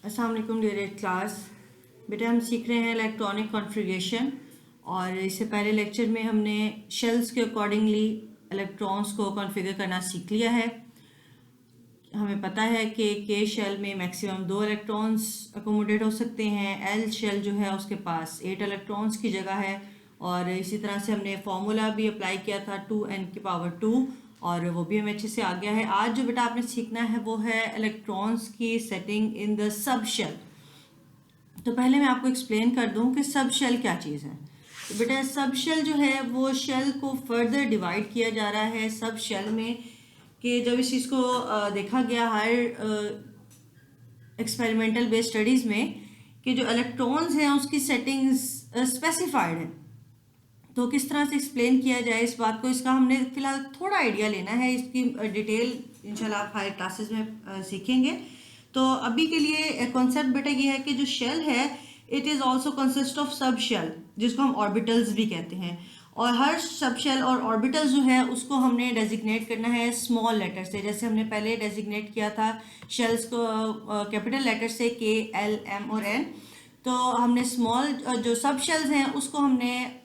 अस्सलाम वालेकुम dear class. बेटा हम सीख रहे हैं इलेक्ट्रॉनिक कॉन्फ़िगरेशन और इससे पहले लेक्चर में हमने शेल्स के अकॉर्डिंगली इलेक्ट्रॉन्स को कॉन्फ़िगर करना सीख लिया है। हमें पता है कि के शेल में मैक्सिमम 2 इलेक्ट्रॉन्स अकोमोडेट हो सकते हैं। एल शेल जो है उसके पास 8 इलेक्ट्रॉन्स की जगह है और इसी तरह से हमने फार्मूला भी अप्लाई किया था 2n⁻², और वो भी हमें अच्छे से आ गया है। आज जो बेटा आपने सीखना है वो है इलेक्ट्रॉन्स की सेटिंग इन द सब शेल। तो पहले मैं आपको एक्सप्लेन कर दूं कि सब शेल क्या चीज़ है। तो बेटा सब शेल जो है वो शेल को फर्दर डिवाइड किया जा रहा है सब शेल में, कि जब इस चीज़ को देखा गया हायर एक्सपेरिमेंटल बेस्ड स्टडीज़ में कि जो इलेक्ट्रॉन्स हैं उसकी सेटिंग्स स्पेसिफाइड है। तो किस तरह से एक्सप्लेन किया जाए इस बात को, इसका हमने फिलहाल थोड़ा आइडिया लेना है, इसकी डिटेल इंशाल्लाह आप हायर क्लासेस में सीखेंगे। तो अभी के लिए कॉन्सेप्ट बेटा ये है कि जो शेल है it is also consist of सब शेल, जिसको हम ऑर्बिटल्स भी कहते हैं, और हर सब शेल और ऑर्बिटल जो है उसको हमने डेजिग्नेट करना है स्मॉल लेटर से। जैसे हमने पहले डेजिग्नेट किया था शेल्स को कैपिटल लेटर से के, एल, एम और एन, तो हमने स्मॉल जो सब शेल्स हैं उसको हमने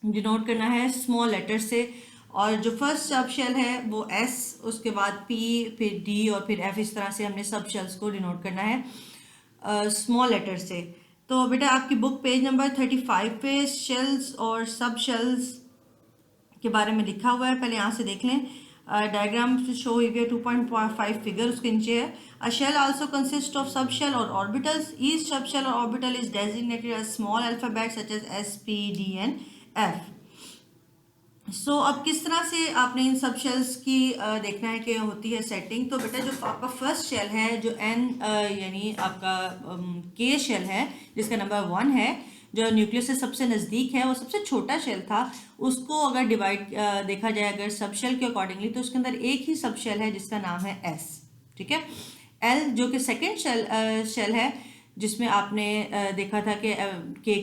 डिनोट करना है स्मॉल लेटर से। और जो फर्स्ट सब शेल है वो एस, उसके बाद पी, फिर डी और फिर एफ, इस तरह से हमने सब शेल्स को डिनोट करना है स्मॉल लेटर से। तो बेटा आपकी बुक पेज नंबर 35 पे शेल्स और सब शेल्स के बारे में लिखा हुआ है, पहले यहाँ से देख लें। डायग्राम शो ये 2.5 फिगर उसके नीचे है। A shell also consist of सब shell or orbitals. Each sub shell or orbital is designated as small alphabet such as S, P, D and F. So अब किस तरह से आपने इन सब शेल्स की देखना है कि होती है सेटिंग। तो बेटा जो आपका फर्स्ट शेल है जो एन यानी आपका के शेल है जिसका नंबर 1 है, जो न्यूक्लियस से सबसे नज़दीक है, वो सबसे छोटा शेल था, उसको अगर डिवाइड देखा जाए अगर सब शेल के अकॉर्डिंगली तो उसके अंदर एक ही सब शेल है जिसका नाम है एस। ठीक है। एल जो कि सेकेंड शेल है जिसमें आपने देखा था कि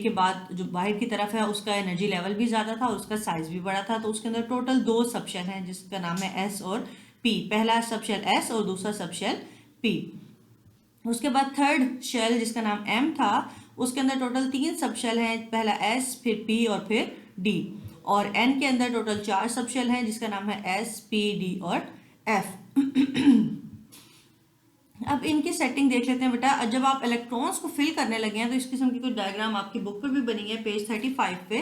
के बाद जो बाहर की तरफ है उसका एनर्जी लेवल भी ज़्यादा था और उसका साइज भी बड़ा था। तो उसके अंदर टोटल 2 सब शेल हैं जिसका नाम है एस और पी। पहला सब शेल एस और दूसरा सब शेल पी। उसके बाद थर्ड शेल जिसका नाम एम था, उसके अंदर टोटल 3 सब शेल हैं, पहला एस, फिर पी और फिर डी। और एन के अंदर टोटल 4 सब शेल हैं जिसका नाम है एस, पी, डी और एफ। अब इनकी सेटिंग देख लेते हैं बेटा। जब आप इलेक्ट्रॉन्स को फिल करने लगे हैं तो इस किस्म की कोई डायग्राम आपकी बुक पर भी बनी है पेज 35 पे।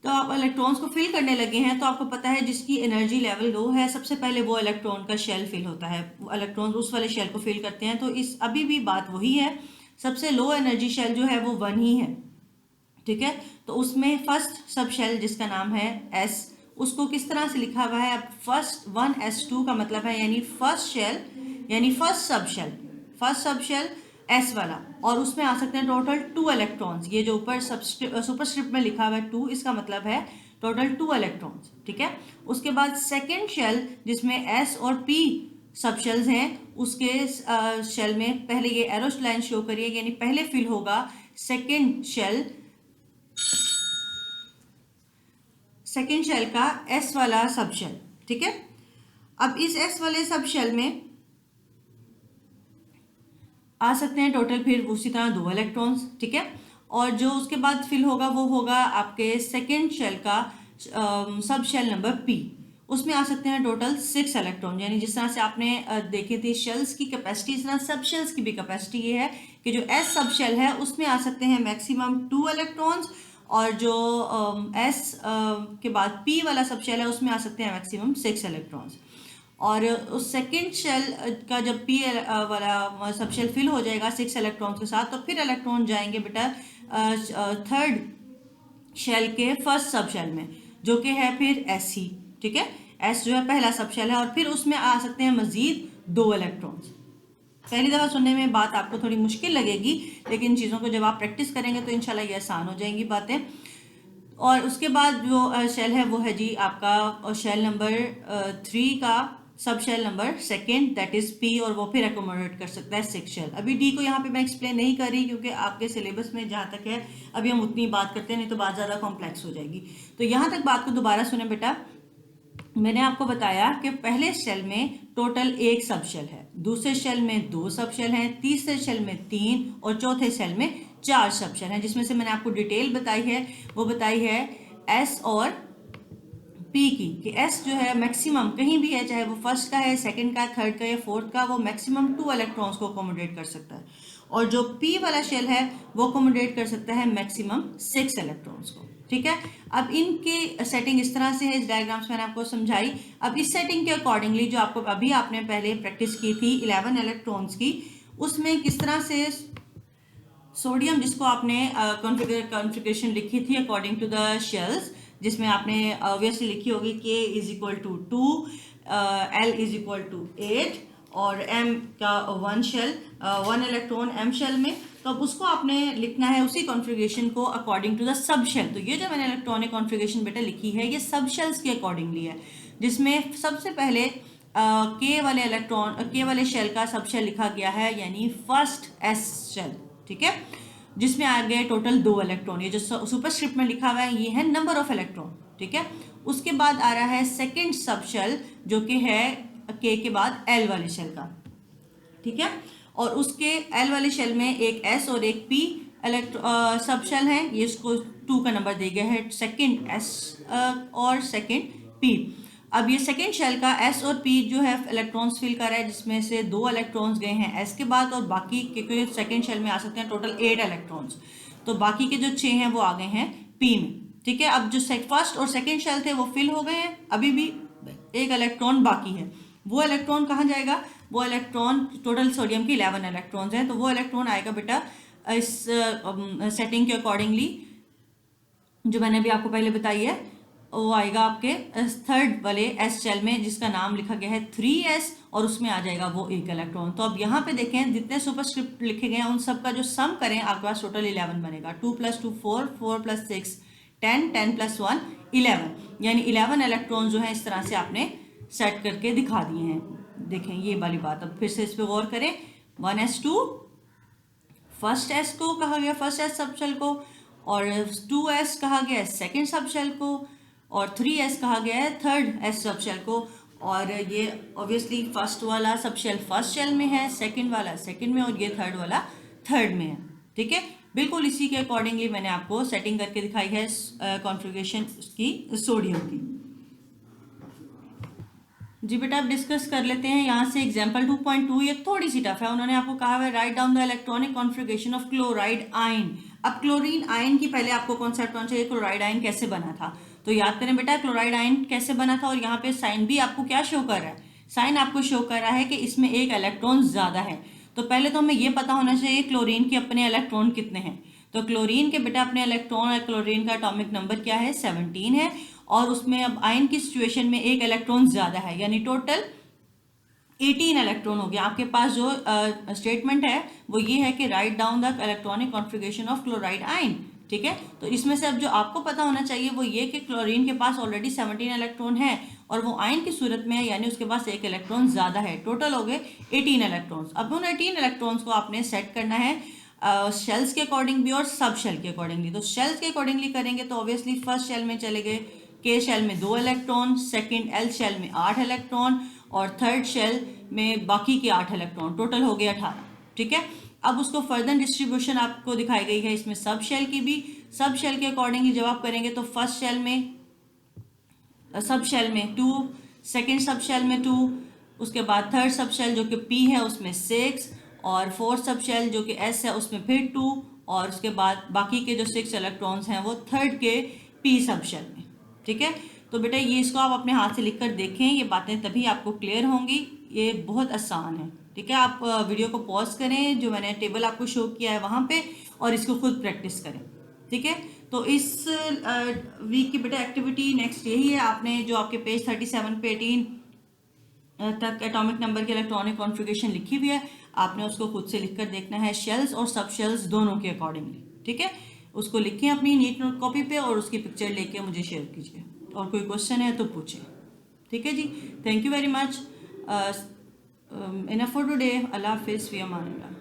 तो आप इलेक्ट्रॉन्स को फिल करने लगे हैं तो आपको पता है जिसकी एनर्जी लेवल लो है सबसे पहले वो इलेक्ट्रॉन का शेल फिल होता है, वो इलेक्ट्रॉन्स उस वाले शेल को फिल करते हैं। तो इस अभी भी बात वही है, सबसे लो एनर्जी शेल जो है वो 1 ही है। ठीक है। तो उसमें फर्स्ट सब शेल जिसका नाम है एस, उसको किस तरह से लिखा हुआ है। अब फर्स्ट 1s2 का मतलब है यानी फर्स्ट शेल यानी फर्स्ट सब शेल एस वाला, और उसमें आ सकते हैं टोटल 2 इलेक्ट्रॉन्स। ये जो ऊपर सुपरस्क्रिप्ट में लिखा हुआ है 2, इसका मतलब है टोटल 2 इलेक्ट्रॉन्स। ठीक है। उसके बाद सेकेंड शेल जिसमें एस और पी सब शेल्स हैं, उसके शेल में पहले ये एरो लाइन शो करिए, यानी पहले फिल होगा सेकेंड शेल का एस वाला सब शेल। ठीक है। अब इस एस वाले सब शेल में आ सकते हैं टोटल फिर उसी तरह 2 इलेक्ट्रॉन्स। ठीक है। और जो उसके बाद फिल होगा वो होगा आपके सेकेंड शेल का सब शेल नंबर पी, उसमें आ सकते हैं टोटल 6 इलेक्ट्रॉन। यानी जिस तरह से आपने देखे थे शेल्स की कैपेसिटी, इस तरह सब शेल्स की भी कैपेसिटी ये है कि जो एस सब शेल है उसमें आ सकते हैं मैक्सिमम 2 इलेक्ट्रॉन्स, और जो एस के बाद पी वाला सब शेल है उसमें आ सकते हैं मैक्सिमम 6 इलेक्ट्रॉन्स। और उस सेकेंड शेल का जब पी वाला सब शेल फिल हो जाएगा 6 इलेक्ट्रॉन्स के साथ, तो फिर इलेक्ट्रॉन जाएंगे बेटा थर्ड शेल के फर्स्ट सब शेल में, जो कि है फिर एस ही। ठीक है। एस जो है पहला सब शेल है और फिर उसमें आ सकते हैं मजीद 2 इलेक्ट्रॉन्स। पहली दफ़ा सुनने में बात आपको थोड़ी मुश्किल लगेगी, लेकिन चीज़ों को जब आप प्रैक्टिस करेंगे तो इंशाल्लाह ये आसान हो जाएंगी बातें। और उसके बाद जो शेल है वो है जी आपका शेल नंबर 3 का subshell number second, that is P, और वो फिर एकोमोडेट कर सकता है 6 शेल। अभी डी को यहाँ पे मैं एक्सप्लेन नहीं कर रही क्योंकि आपके सिलेबस में जहाँ तक है अभी हम उतनी बात करते हैं, नहीं तो बात ज़्यादा कॉम्प्लेक्स हो जाएगी। तो यहाँ तक बात को दोबारा सुने बेटा। मैंने आपको बताया कि पहले शेल में टोटल एक सब शेल है, दूसरे शेल में 2 सब शेल हैं, तीसरे शेल में 3 और चौथे शेल में 4 सब शेल हैं, जिसमें से मैंने आपको डिटेल बताई है, वो बताई है एस और पी की, कि एस जो है मैक्सिमम कहीं भी है, चाहे वो फर्स्ट का है, सेकंड का, थर्ड का या फोर्थ का, वो मैक्सिमम 2 इलेक्ट्रॉन्स को अकोमोडेट कर सकता है, और जो पी वाला शेल है वो अकोमोडेट कर सकता है मैक्सिमम 6 इलेक्ट्रॉन्स को। ठीक है, अब इनकी सेटिंग इस तरह से है, इस डायग्राम्स मैंने आपको समझाई। अब इस सेटिंग के अकॉर्डिंगली जो आपको अभी आपने पहले प्रैक्टिस की थी 11 इलेक्ट्रॉन्स की, उसमें किस तरह से सोडियम, जिसको आपने कॉन्फ़िगरेशन लिखी थी अकॉर्डिंग टू द शेल्स, जिसमें आपने ऑब्वियसली लिखी होगी K is equal to 2, L is equal to 8 और M का 1 शेल 1 इलेक्ट्रॉन M शेल में, तो अब उसको आपने लिखना है उसी कॉन्फ़िगरेशन को अकॉर्डिंग टू द सब शेल। तो ये जो मैंने इलेक्ट्रॉनिक कॉन्फ़िगरेशन बेटा लिखी है ये सब शेल्स के अकॉर्डिंगली है, जिसमें सबसे पहले K वाले शेल का सब शेल लिखा गया है, यानी फर्स्ट S शेल। ठीक है, जिसमें आ गए टोटल 2 इलेक्ट्रॉन, ये जो सुपरस्क्रिप्ट में लिखा हुआ है ये है नंबर ऑफ इलेक्ट्रॉन। ठीक है, उसके बाद आ रहा है सेकंड सब शेल जो कि है K के बाद L वाले शेल का। ठीक है, और उसके L वाले शेल में एक S और एक P सब शेल है, ये इसको 2 का नंबर दे गया है, सेकंड S और सेकंड P। अब ये सेकेंड शेल का S और P जो है इलेक्ट्रॉन्स फिल कर रहा है, जिसमें से 2 इलेक्ट्रॉन्स गए हैं S के बाद, और बाकी क्योंकि सेकेंड शेल में आ सकते हैं टोटल 8 इलेक्ट्रॉन्स, तो बाकी के जो 6 हैं वो आ गए हैं P में। ठीक है, अब जो फर्स्ट और सेकेंड शेल थे वो फिल हो गए हैं, अभी भी एक इलेक्ट्रॉन बाकी है, वो इलेक्ट्रॉन कहाँ जाएगा, वो इलेक्ट्रॉन टोटल सोडियम की 11 इलेक्ट्रॉन्स हैं, तो वो इलेक्ट्रॉन आएगा बेटा इस सेटिंग के अकॉर्डिंगली जो मैंने अभी आपको पहले बताई है, वो आएगा आपके थर्ड वाले एस शेल में, जिसका नाम लिखा गया है 3s, और उसमें आ जाएगा वो एक इलेक्ट्रॉन। तो अब यहाँ पे देखें जितने सुपरस्क्रिप्ट लिखे गए हैं उन सब का जो सम करें आपके पास टोटल 11 बनेगा। 2 + 2 4, 4 + 6 10, 10 + 1 11, यानी 11 इलेक्ट्रॉन जो है इस तरह से आपने सेट करके दिखा दिए हैं। देखें ये वाली बात, अब फिर से इस पर गौर करें। 1s2 फर्स्ट एस को कहा गया फर्स्ट एस सब शेल को, और 2s कहा गया है सेकेंड सब शेल को, और 3s कहा गया है थर्ड एस सब शेल को, और ये ऑब्वियसली फर्स्ट वाला सब शेल फर्स्ट शेल में है, सेकंड वाला सेकंड में, और ये थर्ड वाला थर्ड में है। ठीक है, बिल्कुल इसी के अकॉर्डिंगली मैंने आपको सेटिंग करके दिखाई है कॉन्फ़िगरेशन की सोडियम की। जी बेटा अब डिस्कस कर लेते हैं यहाँ से एग्जाम्पल 2.2, ये थोड़ी सी टफ है। उन्होंने आपको कहा है write down the electronic configuration of chloride ion. अब क्लोरीन आयन की पहले आपको कॉन्सेप्ट होना चाहिए क्लोराइड आयन कैसे बना था, तो याद करें बेटा क्लोराइड आयन कैसे बना था, और यहाँ पे साइन भी आपको क्या शो कर रहा है, साइन आपको शो कर रहा है कि इसमें एक इलेक्ट्रॉन ज्यादा है। तो पहले तो हमें ये पता होना चाहिए क्लोरीन के अपने इलेक्ट्रॉन कितने हैं, तो क्लोरीन के बेटा अपने इलेक्ट्रॉन और क्लोरीन का एटॉमिक नंबर क्या है 17 है, और उसमें अब आयन की सिचुएशन में एक इलेक्ट्रॉन ज्यादा है, यानी टोटल 18 इलेक्ट्रॉन हो गया। आपके पास जो स्टेटमेंट है वो ये है कि write down the electronic configuration of chloride ion. ठीक है, तो इसमें से अब जो आपको पता होना चाहिए वो ये कि क्लोरीन के पास ऑलरेडी 17 इलेक्ट्रॉन है और वो आयन की सूरत में है, यानी उसके पास एक इलेक्ट्रॉन ज्यादा है, टोटल हो गए 18 इलेक्ट्रॉन्स। अब उन 18 इलेक्ट्रॉन्स को आपने सेट करना है शेल्स के अकॉर्डिंग भी और सब शेल के अकॉर्डिंगली। तो शेल्स के अकॉर्डिंगली करेंगे तो ऑब्वियसली फर्स्ट शेल में चले गए के शेल में 2 इलेक्ट्रॉन, सेकंड एल शेल में 8 इलेक्ट्रॉन, और थर्ड शेल में बाकी के 8 इलेक्ट्रॉन, टोटल हो गए 18। ठीक है, अब उसको फर्दर डिस्ट्रीब्यूशन आपको दिखाई गई है इसमें सब शेल की भी। सब शेल के अकॉर्डिंगली जब आप करेंगे तो फर्स्ट शेल में सब शेल में 2, सेकंड सब शेल में 2, उसके बाद थर्ड सब शेल जो कि P है उसमें 6, और फोर्थ सब शेल जो कि S है उसमें फिर 2, और उसके बाद बाकी के जो 6 इलेक्ट्रॉन्स हैं वो थर्ड के P सब शेल में। ठीक है, तो बेटा ये इसको आप अपने हाथ से लिख कर देखें, ये बातें तभी आपको क्लियर होंगी, ये बहुत आसान है। ठीक है, आप वीडियो को पॉज करें, जो मैंने टेबल आपको शो किया है वहाँ पे, और इसको खुद प्रैक्टिस करें। ठीक है, तो इस वीक की बेटा एक्टिविटी नेक्स्ट यही है, आपने जो आपके पेज 37 पे 18 तक एटॉमिक नंबर की इलेक्ट्रॉनिक कॉन्फ़िगरेशन लिखी हुई है, आपने उसको खुद से लिखकर देखना है शेल्स और सब शेल्स दोनों के अकॉर्डिंगली। ठीक है, उसको लिखें अपनी नीट नोट कॉपी पे और उसकी पिक्चर लेके मुझे शेयर कीजिए, और कोई क्वेश्चन है तो पूछें। ठीक है जी, thank you very much, enough for today, अल्लाह हाफिज़, फ़ी अमान अल्लाह।